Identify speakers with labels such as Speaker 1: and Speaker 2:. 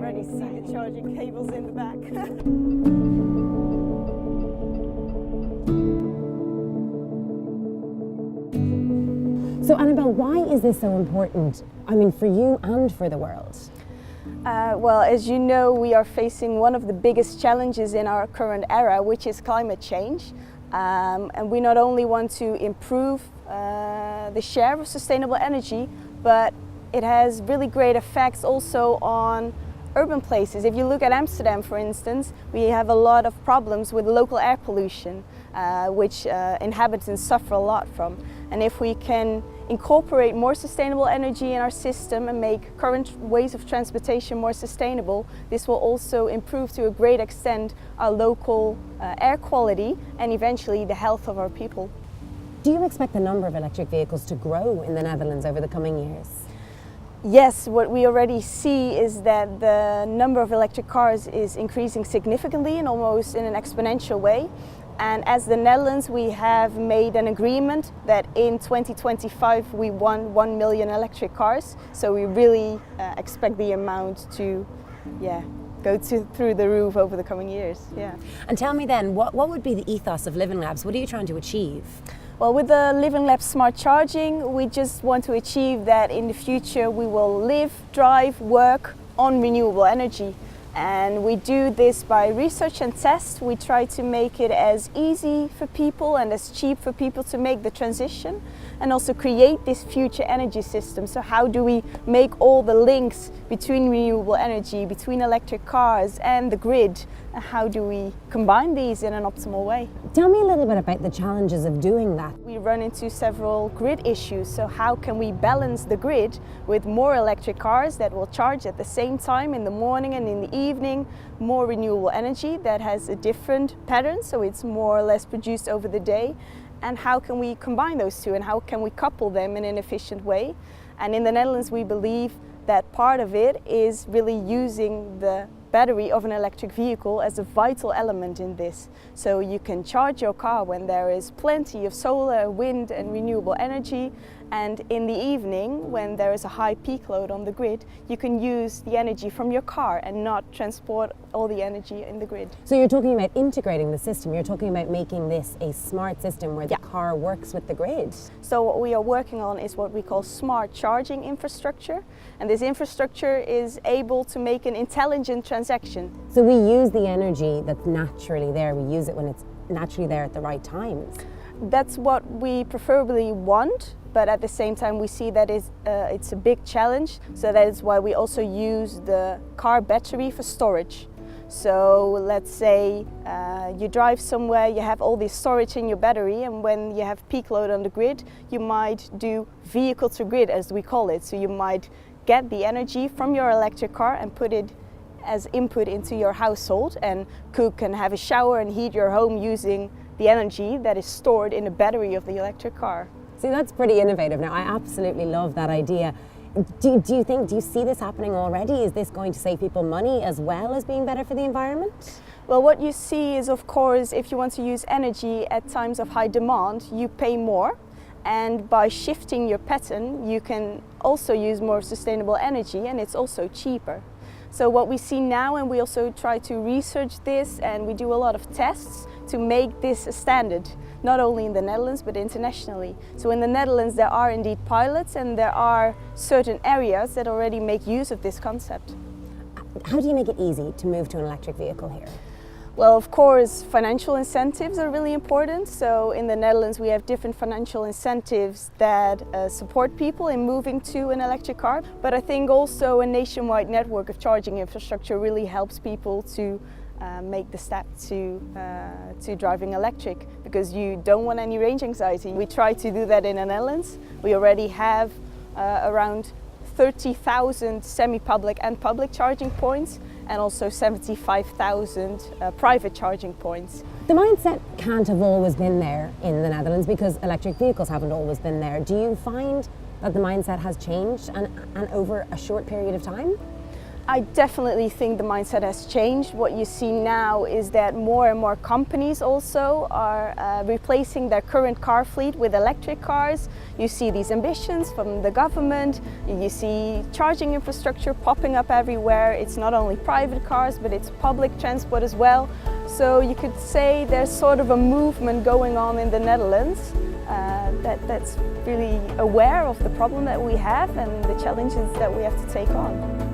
Speaker 1: already see the charging cables in the back.
Speaker 2: So Annabel, why is this so important? I mean, for you and for the world?
Speaker 1: Well, as you know, we are facing one of the biggest challenges in our current era, which is climate change. And we not only want to improve the share of sustainable energy, but it has really great effects also on urban places. If you look at Amsterdam, for instance, we have a lot of problems with local air pollution, which inhabitants suffer a lot from. And if we can incorporate more sustainable energy in our system and make current ways of transportation more sustainable, this will also improve to a great extent our local air quality and eventually the health of our people.
Speaker 2: Do you expect the number of electric vehicles to grow in the Netherlands over the coming years?
Speaker 1: Yes, what we already see is that the number of electric cars is increasing significantly and almost in an exponential way. And as the Netherlands, we have made an agreement that in 2025 we want 1 million electric cars. So we really expect the amount to go through the roof over the coming years. Yeah.
Speaker 2: And tell me then, what would be the ethos of Living Labs? What are you trying to achieve?
Speaker 1: Well, with the Living Labs Smart Charging, we just want to achieve that in the future we will live, drive, work on renewable energy. And we do this by research and test. We try to make it as easy for people and as cheap for people to make the transition and also create this future energy system. So how do we make all the links between renewable energy, between electric cars and the grid? And how do we combine these in an optimal way?
Speaker 2: Tell me a little bit about the challenges of doing that.
Speaker 1: We run into several grid issues. So how can we balance the grid with more electric cars that will charge at the same time in the morning and in the evening, more renewable energy that has a different pattern, so it's more or less produced over the day, and how can we combine those two and how can we couple them in an efficient way? And in the Netherlands we believe that part of it is really using the battery of an electric vehicle as a vital element in this. So you can charge your car when there is plenty of solar, wind and renewable energy, and in the evening when there is a high peak load on the grid, you can use the energy from your car and not transport all the energy in the grid.
Speaker 2: So you're talking about integrating the system, you're talking about making this a smart system where the car works with the grid.
Speaker 1: So what we are working on is what we call smart charging infrastructure, and this infrastructure is able to make an intelligent transaction.
Speaker 2: So we use the energy that's naturally there, we use it when it's naturally there at the right times.
Speaker 1: That's what we preferably want, but at the same time we see that it's a big challenge, so that is why we also use the car battery for storage. So let's say you drive somewhere, you have all this storage in your battery, and when you have peak load on the grid, you might do vehicle to grid, as we call it. So you might get the energy from your electric car and put it as input into your household and cook and have a shower and heat your home using the energy that is stored in the battery of the electric car.
Speaker 2: See, that's pretty innovative. Now, I absolutely love that idea. Do you see this happening already? Is this going to save people money as well as being better for the environment?
Speaker 1: Well, what you see is, of course, if you want to use energy at times of high demand, you pay more. And by shifting your pattern, you can also use more sustainable energy, and it's also cheaper. So what we see now, and we also try to research this, and we do a lot of tests to make this a standard, not only in the Netherlands but internationally. So in the Netherlands there are indeed pilots, and there are certain areas that already make use of this concept.
Speaker 2: How do you make it easy to move to an electric vehicle here?
Speaker 1: Well, of course, financial incentives are really important. So in the Netherlands we have different financial incentives that support people in moving to an electric car. But I think also a nationwide network of charging infrastructure really helps people to make the step to driving electric, because you don't want any range anxiety. We try to do that in the Netherlands. We already have around 30,000 semi-public and public charging points, and also 75,000 private charging points.
Speaker 2: The mindset can't have always been there in the Netherlands because electric vehicles haven't always been there. Do you find that the mindset has changed and over a short period of time?
Speaker 1: I definitely think the mindset has changed. What you see now is that more and more companies also are replacing their current car fleet with electric cars. You see these ambitions from the government, you see charging infrastructure popping up everywhere. It's not only private cars, but it's public transport as well. So you could say there's sort of a movement going on in the Netherlands that's really aware of the problem that we have and the challenges that we have to take on.